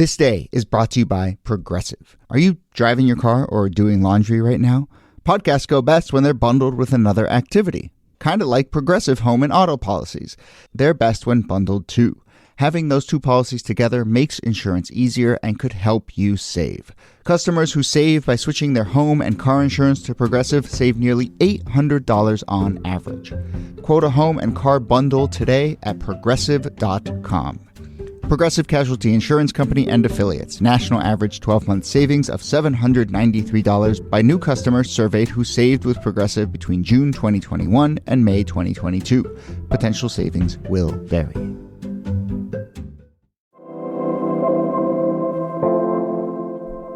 This day is brought to you by Progressive. Are you driving your car or doing laundry right now? Podcasts go best when they're bundled with another activity, kind of like Progressive home and auto policies. They're best when bundled too. Having those two policies together makes insurance easier and could help you save. Customers who save by switching their home and car insurance to Progressive save nearly $800 on average. Quote a home and car bundle today at Progressive.com. Progressive Casualty Insurance Company and Affiliates. National average 12-month savings of $793 by new customers surveyed who saved with Progressive between June 2021 and May 2022. Potential savings will vary.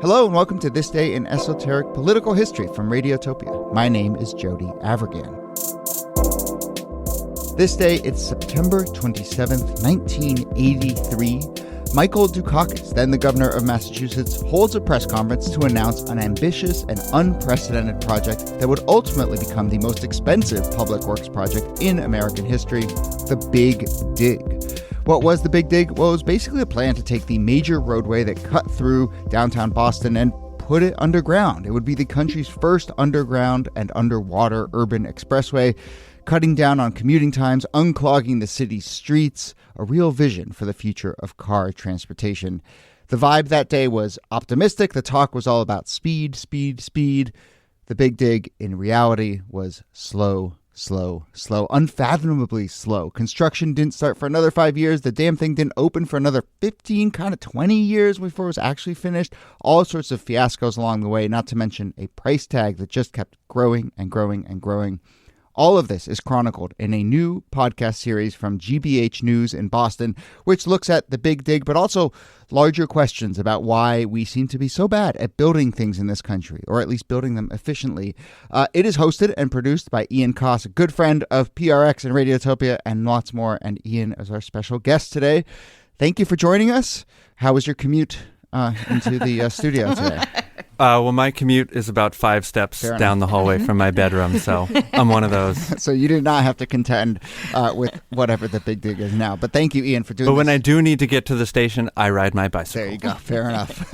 Hello and welcome to This Day in Esoteric Political History from Radiotopia. My name is Jody Avirgan. This day, it's September 27th, 1983. Michael Dukakis, then the governor of Massachusetts, holds a press conference to announce an ambitious and unprecedented project that would ultimately become the most expensive public works project in American history, the Big Dig. What was the Big Dig? Well, it was basically a plan to take the major roadway that cut through downtown Boston and put it underground. It would be the country's first underground and underwater urban expressway, cutting down on commuting times, unclogging the city's streets, a real vision for the future of car transportation. The vibe that day was optimistic. The talk was all about speed, speed, speed. The Big Dig, in reality, was slow, unfathomably slow. Construction didn't start for another 5 years. The damn thing didn't open for another 15, kind of 20 years before it was actually finished. All sorts of fiascos along the way, not to mention a price tag that just kept growing and growing and growing. All of this is chronicled in a new podcast series from GBH News in Boston, which looks at the Big Dig, but also larger questions about why we seem to be so bad at building things in this country, or at least building them efficiently. It is hosted and produced by Ian Coss, a good friend of PRX and Radiotopia, and lots more. And Ian is our special guest today. Thank you for joining us. How was your commute into the studio today? Well, my commute is about 5 steps down the hallway from my bedroom, so I'm one of those. So you did not have to contend with whatever the Big Dig is now. But thank you, Ian, for doing this. But when I do need to get to the station, I ride my bicycle. There you go. Fair enough.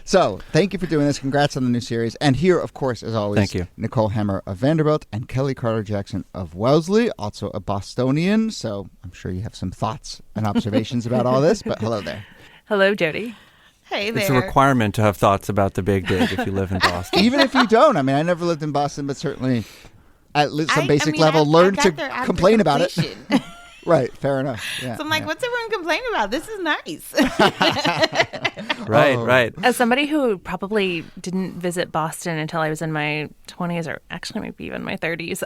So thank you for doing this. Congrats on the new series. And here, of course, as always, thank you. Nicole Hammer of Vanderbilt and Kelly Carter-Jackson of Wellesley, also a Bostonian. So I'm sure you have some thoughts and observations about all this. But hello there. Hello, Jody. Hey there. It's a requirement to have thoughts about the Big Dig if you live in Boston. Even if you don't. I mean, I never lived in Boston, but certainly at some basic level, learned to complain about it. Right. Fair enough. Yeah, so I'm like, what's everyone complaining about? This is nice. Right. As somebody who probably didn't visit Boston until I was in my 20s, or actually maybe even my 30s,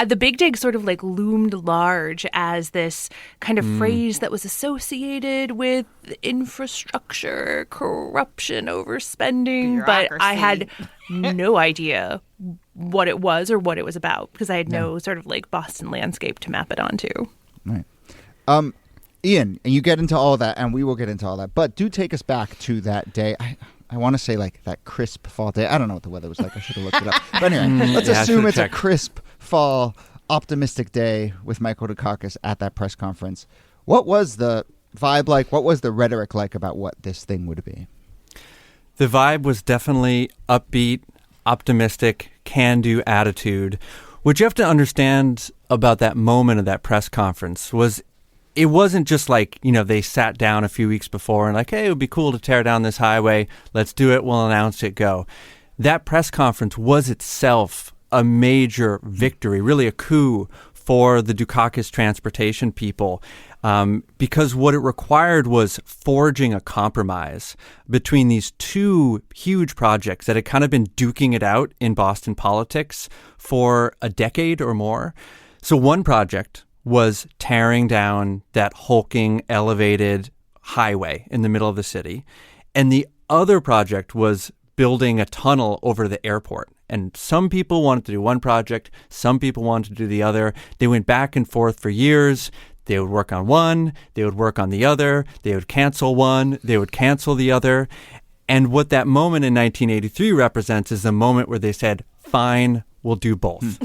the Big Dig sort of like loomed large as this kind of phrase that was associated with infrastructure, corruption, overspending. But I had no idea what it was or what it was about because I had no sort of like Boston landscape to map it onto. Right. Ian, and you get into all that, and we will get into all that, but do take us back to that day. I want to say like that crisp fall day. I don't know what the weather was like. I should have looked it up. But anyway, let's assume it's a crisp fall, optimistic day with Michael Dukakis at that press conference. What was the vibe like? What was the rhetoric like about what this thing would be? The vibe was definitely upbeat, optimistic, can-do attitude. What you have to understand about that moment of that press conference was it wasn't just like, they sat down a few weeks before and like, hey, it would be cool to tear down this highway. Let's do it. We'll announce it. Go. That press conference was itself a major victory, really a coup for the Dukakis transportation people. Because what it required was forging a compromise between these two huge projects that had kind of been duking it out in Boston politics for a decade or more. So one project was tearing down that hulking, elevated highway in the middle of the city. And the other project was building a tunnel over the airport. And some people wanted to do one project, some people wanted to do the other. They went back and forth for years. They would work on one, they would work on the other, they would cancel one, they would cancel the other. And what that moment in 1983 represents is the moment where they said, fine, we'll do both.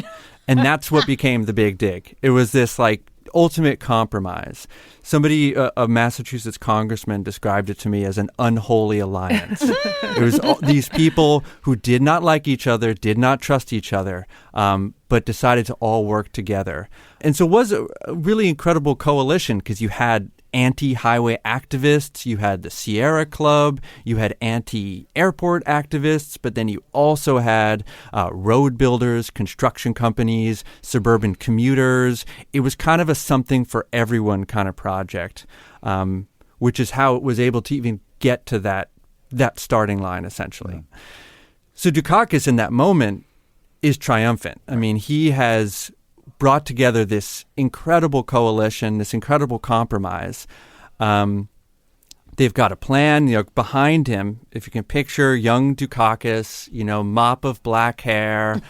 And that's what became the Big Dig. It was this like ultimate compromise. Somebody, a Massachusetts congressman, described it to me as an unholy alliance. It was these people who did not like each other, did not trust each other, but decided to all work together. And so it was a really incredible coalition because you had anti-highway activists, you had the Sierra Club, you had anti-airport activists, but then you also had road builders, construction companies, suburban commuters. It was kind of a something for everyone kind of project, which is how it was able to even get to that starting line, essentially. Mm. So Dukakis in that moment is triumphant. I mean, he has brought together this incredible coalition, this incredible compromise. They've got a plan, behind him, if you can picture young Dukakis, mop of black hair.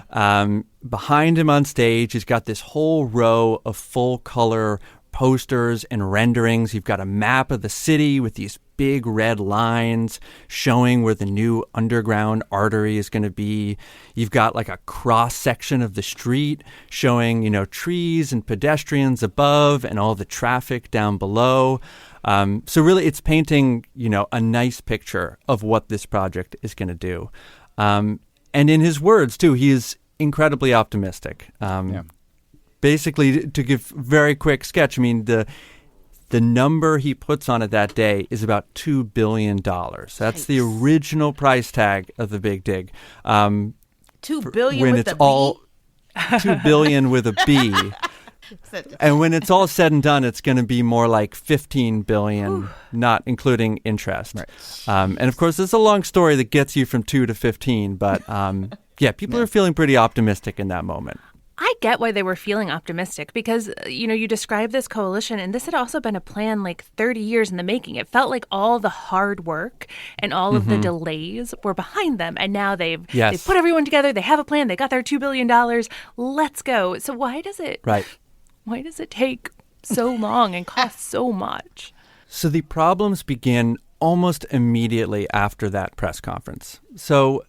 Behind him on stage, he's got this whole row of full color posters and renderings. You've got a map of the city with these big red lines showing where the new underground artery is going to be. You've got like a cross section of the street showing, trees and pedestrians above and all the traffic down below. So really it's painting, a nice picture of what this project is going to do. And in his words too, he is incredibly optimistic. Basically, to give a very quick sketch, I mean, the number he puts on it that day is about $2 billion. That's the original price tag of the Big Dig. $2 billion when with it's a all B? $2 billion with a B. And when it's all said and done, it's going to be more like $15 billion, not including interest. Right. And of course, it's a long story that gets you from 2 to 15. But people are feeling pretty optimistic in that moment. I get why they were feeling optimistic because, you described this coalition and this had also been a plan like 30 years in the making. It felt like all the hard work and all of the delays were behind them. And now they've put everyone together. They have a plan. They got their $2 billion. Let's go. So why does it take so long and cost so much? So the problems begin almost immediately after that press conference. So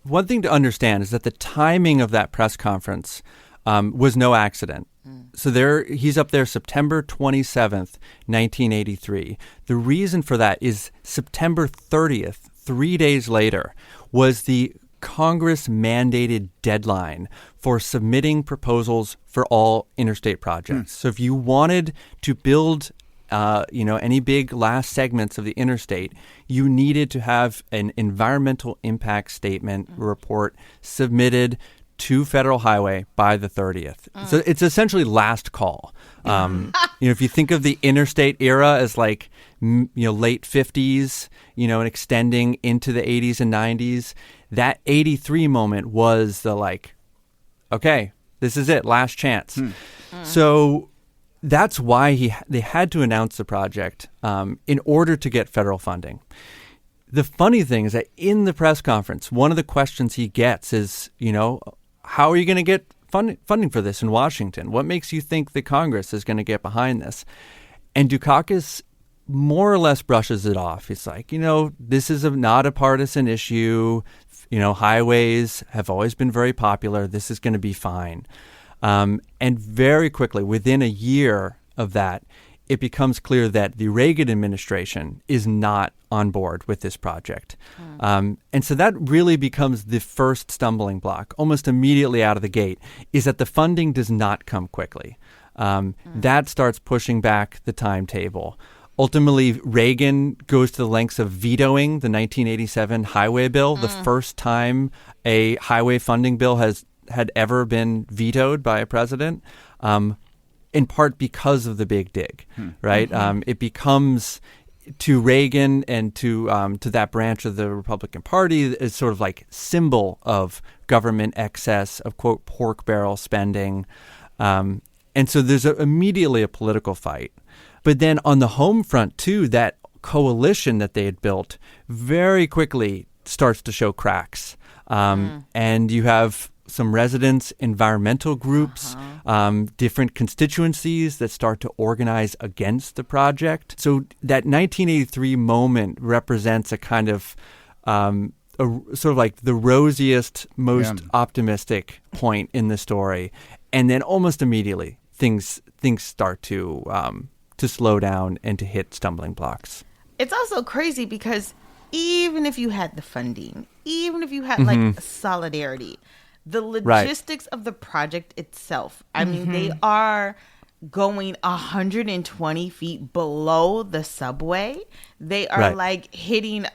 one thing to understand is that the timing of that press conference was no accident. So he's up there September 27th, 1983. The reason for that is September 30th, 3 days later, was the Congress-mandated deadline for submitting proposals for all interstate projects. So if you wanted to build any big last segments of the interstate, you needed to have an environmental impact statement report submitted to Federal Highway by the 30th. So it's essentially last call. If you think of the interstate era as like, late 50s, and extending into the 80s and 90s, that 83 moment was the okay, this is it, last chance. So that's why they had to announce the project in order to get federal funding. The funny thing is that in the press conference, one of the questions he gets is, how are you going to get funding for this in Washington? What makes you think the Congress is going to get behind this? And Dukakis more or less brushes it off. He's like, this is not a partisan issue. Highways have always been very popular. This is going to be fine. And very quickly, within a year of that, it becomes clear that the Reagan administration is not on board with this project. And so that really becomes the first stumbling block, almost immediately out of the gate, is that the funding does not come quickly. That starts pushing back the timetable. Ultimately, Reagan goes to the lengths of vetoing the 1987 highway bill, the first time a highway funding bill had ever been vetoed by a president, in part because of the Big Dig, right? It becomes, to Reagan and to that branch of the Republican Party, is sort of like symbol of government excess, of, quote, pork barrel spending. And so there's immediately a political fight. But then on the home front, too, that coalition that they had built very quickly starts to show cracks. And you have some residents, environmental groups, different constituencies that start to organize against the project. So that 1983 moment represents a kind of sort of like the rosiest, most optimistic point in the story. And then almost immediately things things start to slow down and to hit stumbling blocks. It's also crazy because even if you had the funding, even if you had like solidarity, the logistics of the project itself, I mean, they are going 120 feet below the subway. They are like hitting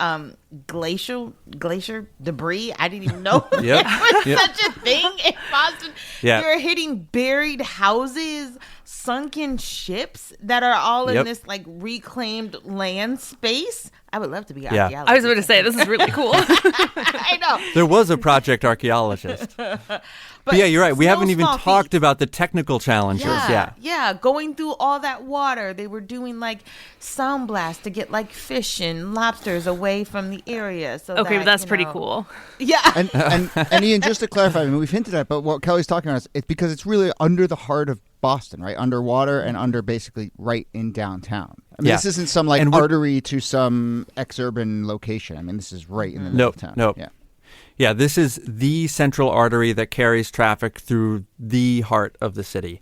glacier debris. I didn't even know there was such a thing in Boston. You're hitting buried houses, sunken ships that are all in this like reclaimed land space. I would love to be an archaeologist. I was about to say, this is really cool. I know. There was a project archaeologist. But yeah, you're right. We haven't even talked about the technical challenges. Yeah, going through all that water. They were doing like sound blasts to get like fish and lobsters away from the area. So okay, but that's pretty cool. Yeah. And Ian, just to clarify, I mean, we've hinted at, but what Kelly's talking about is it's because it's really under the heart of Boston, right? Underwater and under basically right in downtown. I mean, this isn't some like artery to some exurban location. I mean, this is right in the middle of town. Nope. Yeah, this is the central artery that carries traffic through the heart of the city.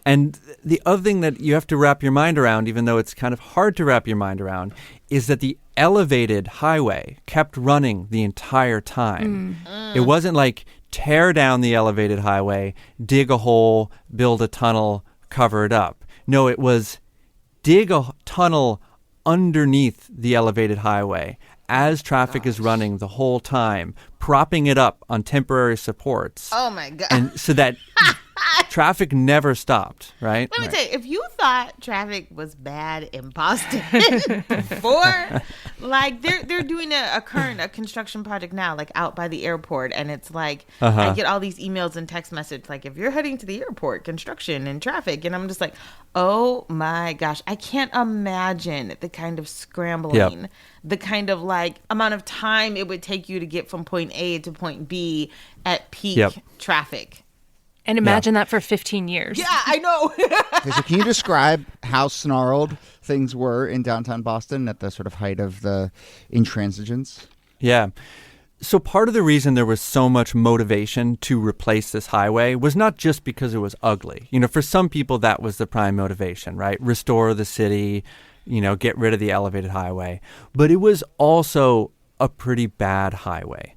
And the other thing that you have to wrap your mind around, even though it's kind of hard to wrap your mind around, is that the elevated highway kept running the entire time. It wasn't like tear down the elevated highway, dig a hole, build a tunnel, cover it up. No, it was dig a tunnel underneath the elevated highway as traffic is running the whole time, propping it up on temporary supports. Oh, my God. And so that traffic never stopped, right? Let me tell you, if you thought traffic was bad in Boston before, like they're doing a construction project now, like out by the airport, and it's like I get all these emails and text messages like, if you're heading to the airport, construction and traffic, and I'm just like, oh my gosh, I can't imagine the kind of scrambling, the kind of like amount of time it would take you to get from point A to point B at peak traffic. And imagine that for 15 years. Yeah, I know. Okay, so can you describe how snarled things were in downtown Boston at the sort of height of the intransigence? Yeah. So part of the reason there was so much motivation to replace this highway was not just because it was ugly. You know, for some people, that was the prime motivation, right? Restore the city, you know, get rid of the elevated highway. But it was also a pretty bad highway.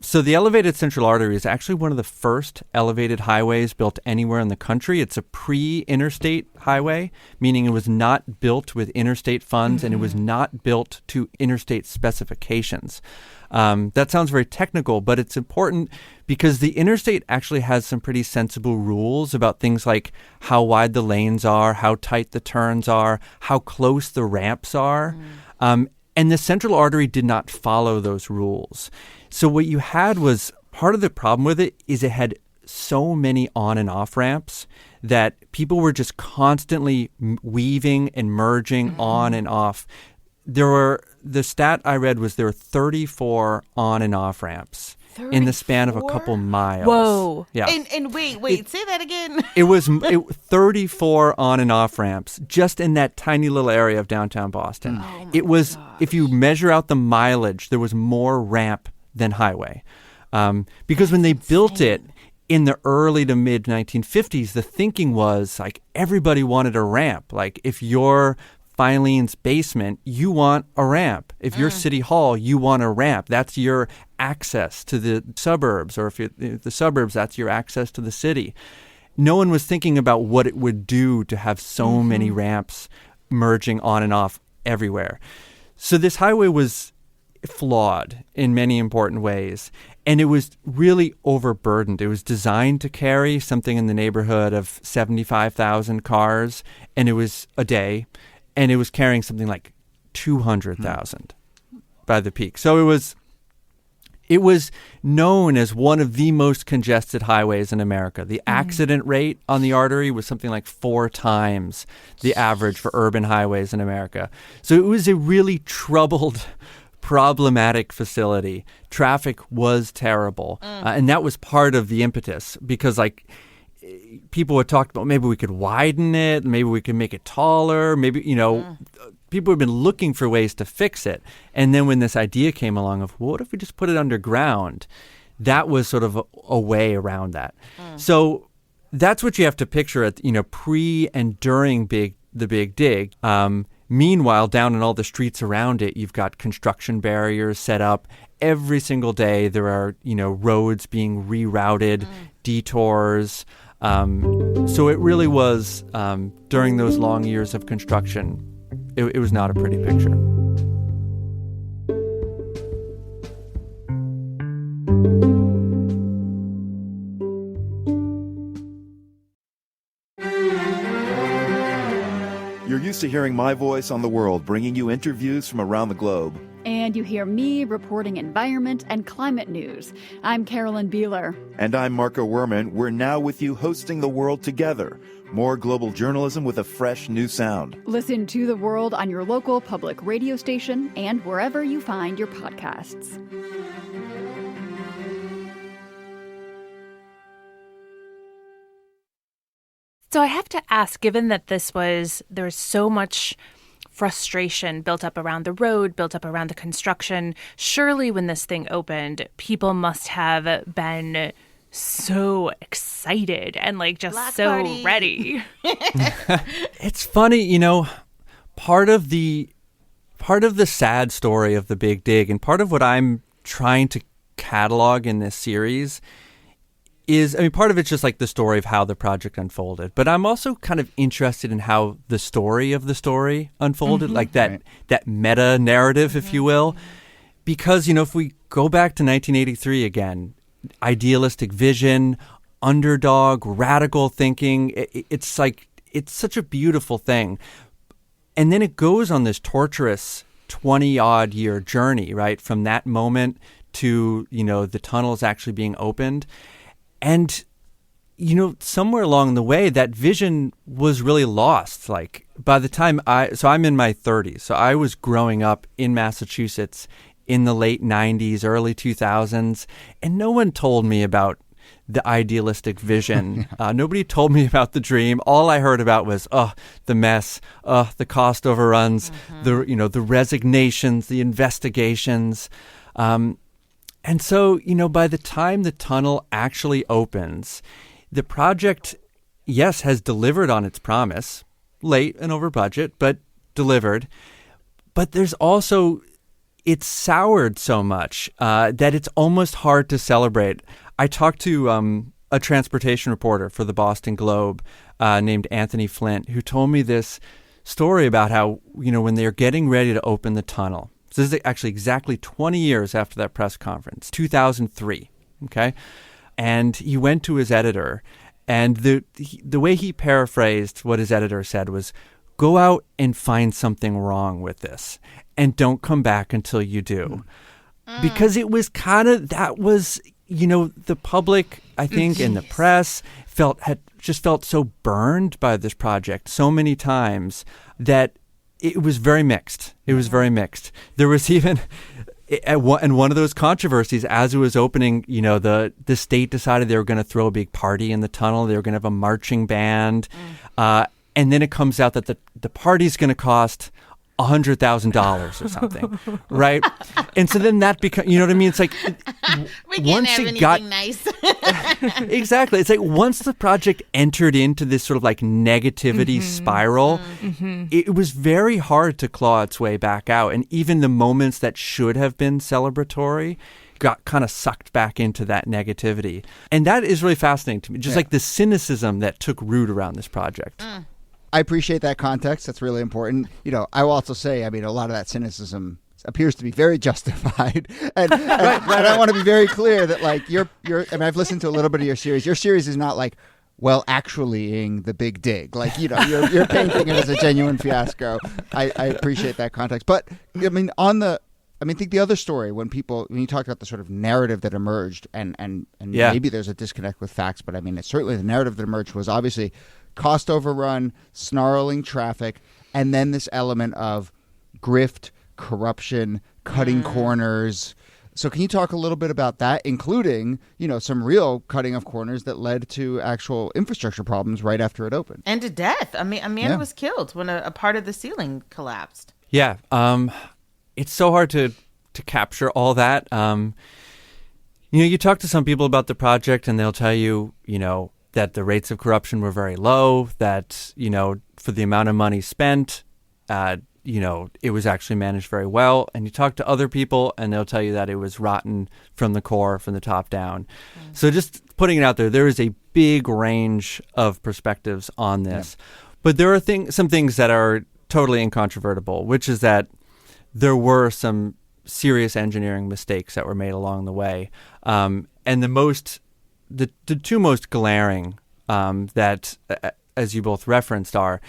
So the elevated central artery is actually one of the first elevated highways built anywhere in the country. It's a pre-interstate highway, meaning it was not built with interstate funds and it was not built to interstate specifications. That sounds very technical, but it's important because the interstate actually has some pretty sensible rules about things like how wide the lanes are, how tight the turns are, how close the ramps are. And the central artery did not follow those rules. So what you had was, part of the problem with it is it had so many on and off ramps that people were just constantly weaving and merging on and off. The stat I read was there were 34 on and off ramps 34? In the span of a couple miles. Whoa. Yeah. And wait, say that again. It was 34 on and off ramps just in that tiny little area of downtown Boston. It was, if you measure out the mileage, there was more ramp than highway. Because when they built it in the early to mid 1950s, the thinking was like everybody wanted a ramp. Like if you're Filene's basement, you want a ramp. If you're City Hall, you want a ramp. That's your access to the suburbs. Or if you're the suburbs, that's your access to the city. No one was thinking about what it would do to have so many ramps merging on and off everywhere. So this highway was flawed in many important ways, and it was really overburdened. It was designed to carry something in the neighborhood of 75,000 cars, and it was a day, and it was carrying something like 200,000 by the peak. So it was known as one of the most congested highways in America. The accident rate on the artery was something like 4 times the average for urban highways in America. So it was a really troubled, problematic facility. Traffic was terrible. And that was part of the impetus because, like, people had talked about maybe we could widen it, maybe we could make it taller, maybe, you know, people have been looking for ways to fix it. And then when this idea came along of, well, what if we just put it underground? That was sort of a way around that. So that's what you have to picture at, pre and during the Big Dig. Meanwhile, down in all the streets around it, you've got construction barriers set up. Every single day there are, roads being rerouted, detours. So it really was, during those long years of construction, it was not a pretty picture. You're used to hearing my voice on the world, bringing you interviews from around the globe. And you hear me reporting environment and climate news. I'm Carolyn Beeler. And I'm Marco Werman. We're now with you hosting The World Together. More global journalism with a fresh new sound. Listen to The World on your local public radio station and wherever you find your podcasts. So I have to ask, given that there was so much frustration built up around the road, built up around the construction, surely when this thing opened, people must have been so excited and just Block so party. ready. It's funny, part of the sad story of the Big Dig, and part of what I'm trying to catalog in this series is, part of it's just the story of how the project unfolded, but I'm also kind of interested in how the story of the story unfolded, that meta narrative, if you will, because, if we go back to 1983 again, idealistic vision, underdog, radical thinking, it's such a beautiful thing. And then it goes on this torturous 20-odd year journey, right, from that moment to, the tunnels actually being opened. And, somewhere along the way, that vision was really lost. By the time I'm in my 30s, so I was growing up in Massachusetts in the late 90s, early 2000s, and no one told me about the idealistic vision. Nobody told me about the dream. All I heard about was, the mess, the cost overruns, the resignations, the investigations. And so, by the time the tunnel actually opens, the project, yes, has delivered on its promise, late and over budget, but delivered. But there's also, it's soured so much that it's almost hard to celebrate. I talked to a transportation reporter for the Boston Globe named Anthony Flint, who told me this story about how, when they're getting ready to open the tunnel, so this is actually exactly 20 years after that press conference, 2003, okay? And he went to his editor, and the way he paraphrased what his editor said was, go out and find something wrong with this, and don't come back until you do. Because it was the public, I think, and the press felt so burned by this project so many times that it was very mixed. It was very mixed. There was even, in one of those controversies, as it was opening, the state decided they were going to throw a big party in the tunnel. They were going to have a marching band. And then it comes out that the party's going to cost $100,000 or something, right? And so then that becomes, you know what I mean? It's like, we can't have anything nice. Exactly. It's like once the project entered into this sort of negativity spiral, it was very hard to claw its way back out. And even the moments that should have been celebratory got kind of sucked back into that negativity. And that is really fascinating to me, just the cynicism that took root around this project. I appreciate that context. That's really important. I will also say, a lot of that cynicism appears to be very justified. And I want to be very clear that I've listened to a little bit of your series. Your series is not actuallying the Big Dig. You're painting it as a genuine fiasco. I appreciate that context. But I think the other story when you talk about the sort of narrative that emerged and maybe there's a disconnect with facts, but it's certainly the narrative that emerged was obviously cost overrun, snarling traffic, and then this element of grift, corruption, cutting corners. So can you talk a little bit about that, including, some real cutting of corners that led to actual infrastructure problems right after it opened? And to death. Amanda was killed when a part of the ceiling collapsed. Yeah. It's so hard to capture all that. You talk to some people about the project and they'll tell you, that the rates of corruption were very low, that, for the amount of money spent, it was actually managed very well. And you talk to other people and they'll tell you that it was rotten from the core, from the top down. So just putting it out there is a big range of perspectives on this. Yeah. But there are some things that are totally incontrovertible, which is that there were some serious engineering mistakes that were made along the way. And the two most glaring that, as you both referenced, are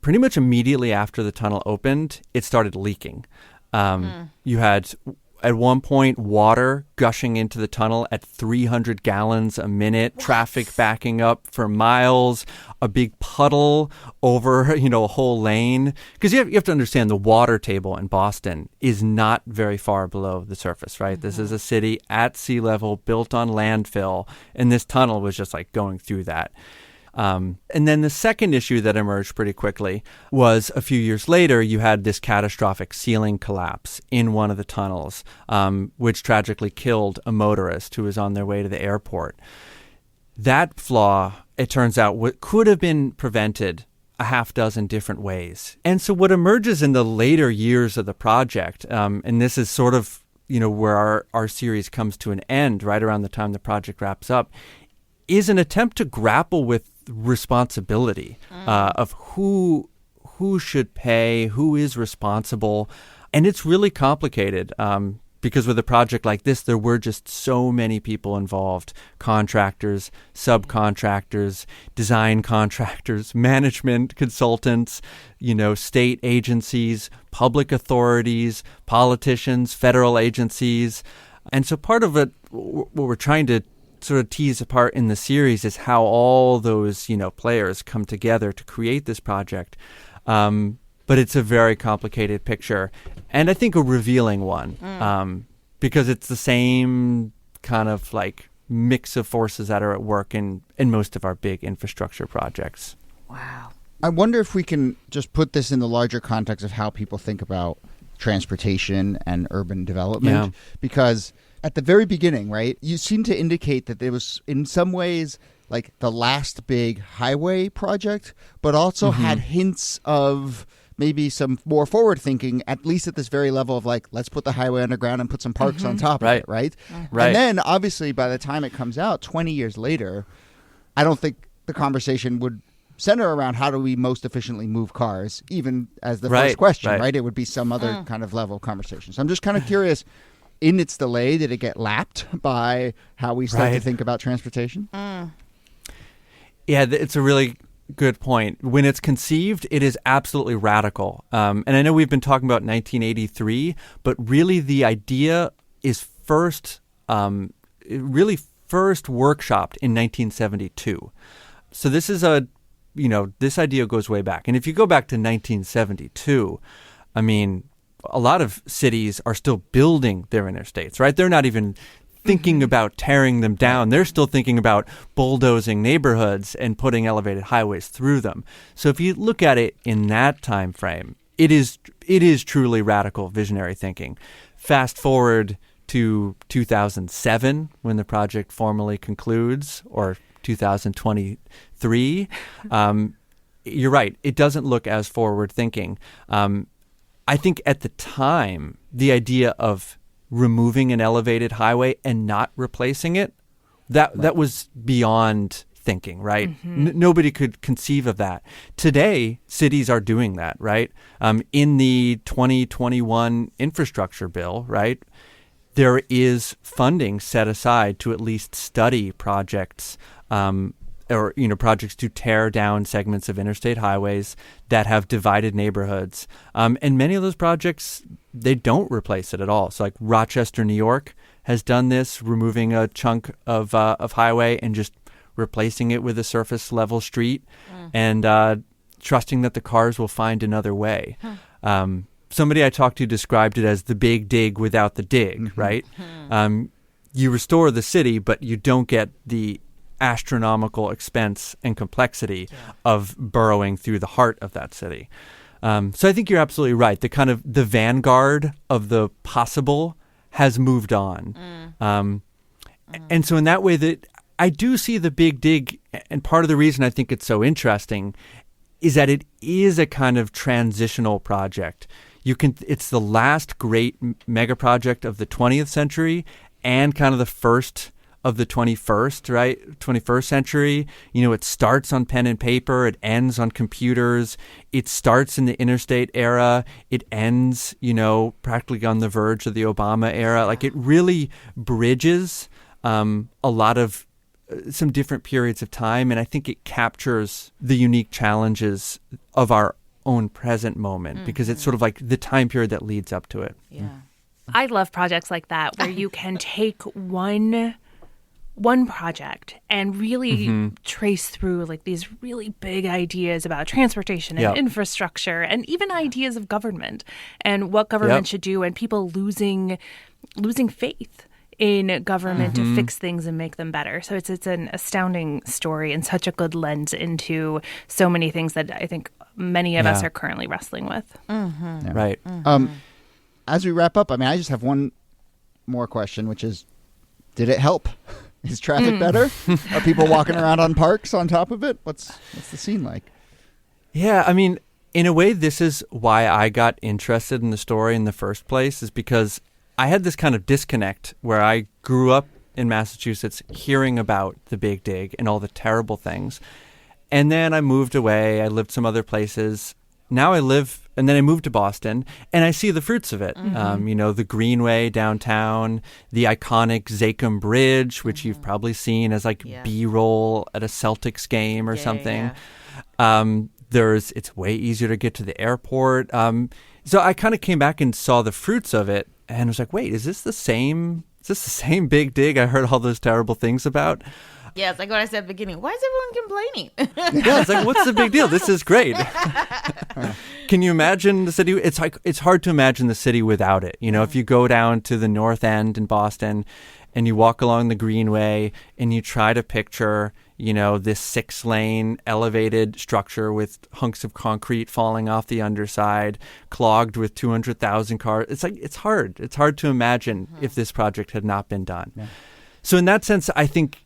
pretty much immediately after the tunnel opened, it started leaking. You had, at one point, water gushing into the tunnel at 300 gallons a minute, traffic backing up for miles, a big puddle over, a whole lane. Because you have to understand, the water table in Boston is not very far below the surface, right? Mm-hmm. This is a city at sea level, built on landfill, and this tunnel was just like going through that. And then the second issue that emerged pretty quickly was a few years later, you had this catastrophic ceiling collapse in one of the tunnels, which tragically killed a motorist who was on their way to the airport. That flaw, it turns out, could have been prevented a half dozen different ways. And so what emerges in the later years of the project, and this is sort of, where our series comes to an end right around the time the project wraps up, is an attempt to grapple with responsibility of who should pay, who is responsible. And it's really complicated because with a project like this, there were just so many people involved: contractors, subcontractors, design contractors, management consultants, state agencies, public authorities, politicians, federal agencies. And so part of it, what we're trying to sort of tease apart in the series, is how all those, players come together to create this project. But it's a very complicated picture, and I think a revealing one, because it's the same kind of like mix of forces that are at work in most of our big infrastructure projects. Wow. I wonder if we can just put this in the larger context of how people think about transportation and urban development, because at the very beginning, right, you seem to indicate that there was, in some ways, like the last big highway project, but also had hints of maybe some more forward thinking, at least at this very level of like, let's put the highway underground and put some parks on top of it, right? Right. And then, obviously, by the time it comes out, 20 years later, I don't think the conversation would center around how do we most efficiently move cars, even as the first question, right? It would be some other kind of level of conversation. So I'm just kind of curious, in its delay, did it get lapped by how we start to think about transportation? Yeah, it's a really good point. When it's conceived, it is absolutely radical. And I know we've been talking about 1983, but really the idea is first workshopped in 1972. So this is this idea goes way back. And if you go back to 1972, I mean, a lot of cities are still building their interstates, right? They're not even thinking about tearing them down. They're still thinking about bulldozing neighborhoods and putting elevated highways through them. So if you look at it in that time frame, it is truly radical visionary thinking. Fast forward to 2007, when the project formally concludes, or 2023, you're right. It doesn't look as forward thinking. I think at the time, the idea of removing an elevated highway and not replacing it, that was beyond thinking, right? Nobody could conceive of that. Today, cities are doing that, right? In the 2021 infrastructure bill, right, there is funding set aside to at least study projects or projects to tear down segments of interstate highways that have divided neighborhoods. And many of those projects, they don't replace it at all. So like Rochester, New York has done this, removing a chunk of highway and just replacing it with a surface level street and trusting that the cars will find another way. Somebody I talked to described it as the big dig without the dig, right? You restore the city, but you don't get the astronomical expense and complexity of burrowing through the heart of that city. So I think you're absolutely right. The kind of the vanguard of the possible has moved on. And so in that way, that I do see the big dig, and part of the reason I think it's so interesting is that it is a kind of transitional project. It's the last great mega project of the 20th century and kind of the first of the 21st, right? 21st century. It starts on pen and paper. It ends on computers. It starts in the interstate era. It ends, practically on the verge of the Obama era. Like, it really bridges a lot of some different periods of time. And I think it captures the unique challenges of our own present moment because it's sort of like the time period that leads up to it. Yeah. I love projects like that where you can take one project and really trace through like these really big ideas about transportation and infrastructure and even ideas of government and what government should do, and people losing faith in government to fix things and make them better. So it's an astounding story and such a good lens into so many things that I think many of us are currently wrestling with. Yeah. Right. As we wrap up, I just have one more question, which is, did it help? Is traffic better? Are people walking around on parks on top of it? What's the scene like? Yeah, in a way, this is why I got interested in the story in the first place, is because I had this kind of disconnect where I grew up in Massachusetts hearing about the Big Dig and all the terrible things. And then I moved away. I lived some other places. Now I moved to Boston, and I see the fruits of it. The Greenway downtown, the iconic Zakim Bridge, which you've probably seen as like B-roll at a Celtics game or something. It's way easier to get to the airport. So I kind of came back and saw the fruits of it, and was like, wait, is this the same Big Dig I heard all those terrible things about? Yeah, it's like what I said at the beginning. Why is everyone complaining? Yeah, it's like, what's the big deal? This is great. Can you imagine the city? It's hard to imagine the city without it. If you go down to the North End in Boston and you walk along the Greenway and you try to picture, this 6-lane elevated structure with hunks of concrete falling off the underside, clogged with 200,000 cars. It's hard. It's hard to imagine if this project had not been done. Yeah. So in that sense, I think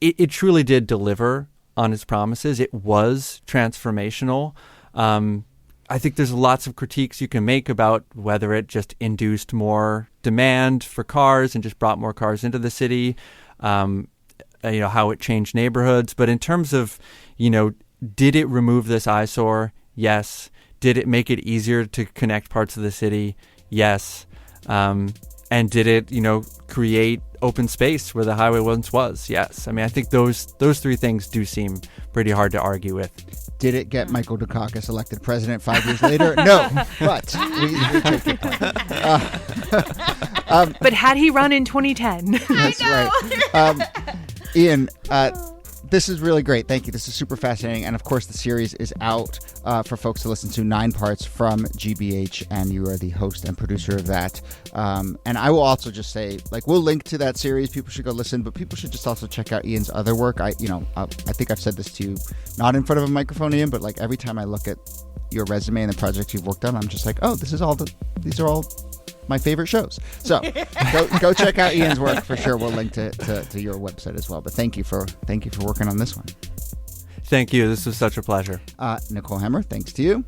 it truly did deliver on its promises. It was transformational. I think there's lots of critiques you can make about whether it just induced more demand for cars and just brought more cars into the city, how it changed neighborhoods. But in terms of, did it remove this eyesore? Yes. Did it make it easier to connect parts of the city? Yes. And did it, create open space where the highway once was? Yes. I think those three things do seem pretty hard to argue with. Did it get Michael Dukakis elected president 5 years later? No, but we take your point. But had he run in 2010? That's right. Ian, this is really great. Thank you. This is super fascinating. And of course, the series is out for folks to listen to, 9 parts from GBH, and you are the host and producer of that. And I will also just say, we'll link to that series. People should go listen, but people should just also check out Ian's other work. I think I've said this to you, not in front of a microphone, Ian, but every time I look at your resume and the projects you've worked on, I'm just like, oh, these are all my favorite shows. So go check out Ian's work for sure. We'll link to your website as well. But thank you for working on this one. Thank you. This was such a pleasure. Nicole Hemmer, thanks to you.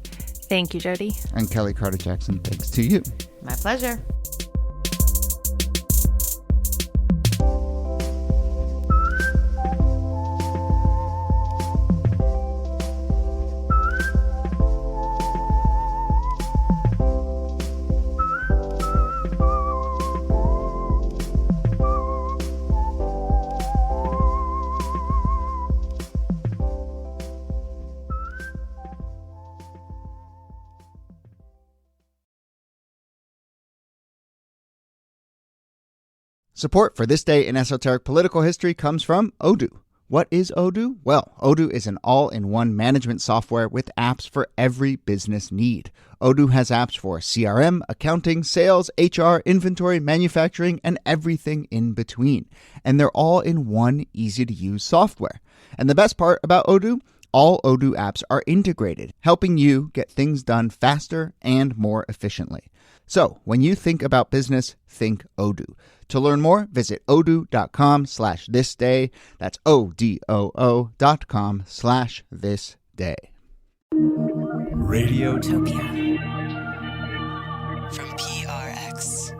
Thank you, Jody. And Kelly Carter-Jackson, thanks to you. My pleasure. Support for This Day in Esoteric Political History comes from Odoo. What is Odoo? Well, Odoo is an all-in-one management software with apps for every business need. Odoo has apps for CRM, accounting, sales, HR, inventory, manufacturing, and everything in between. And they're all in one easy-to-use software. And the best part about Odoo? All Odoo apps are integrated, helping you get things done faster and more efficiently. So when you think about business, think Odoo. To learn more, visit odoo.com/thisday. That's ODOO.com/thisday. Radiotopia from PRX.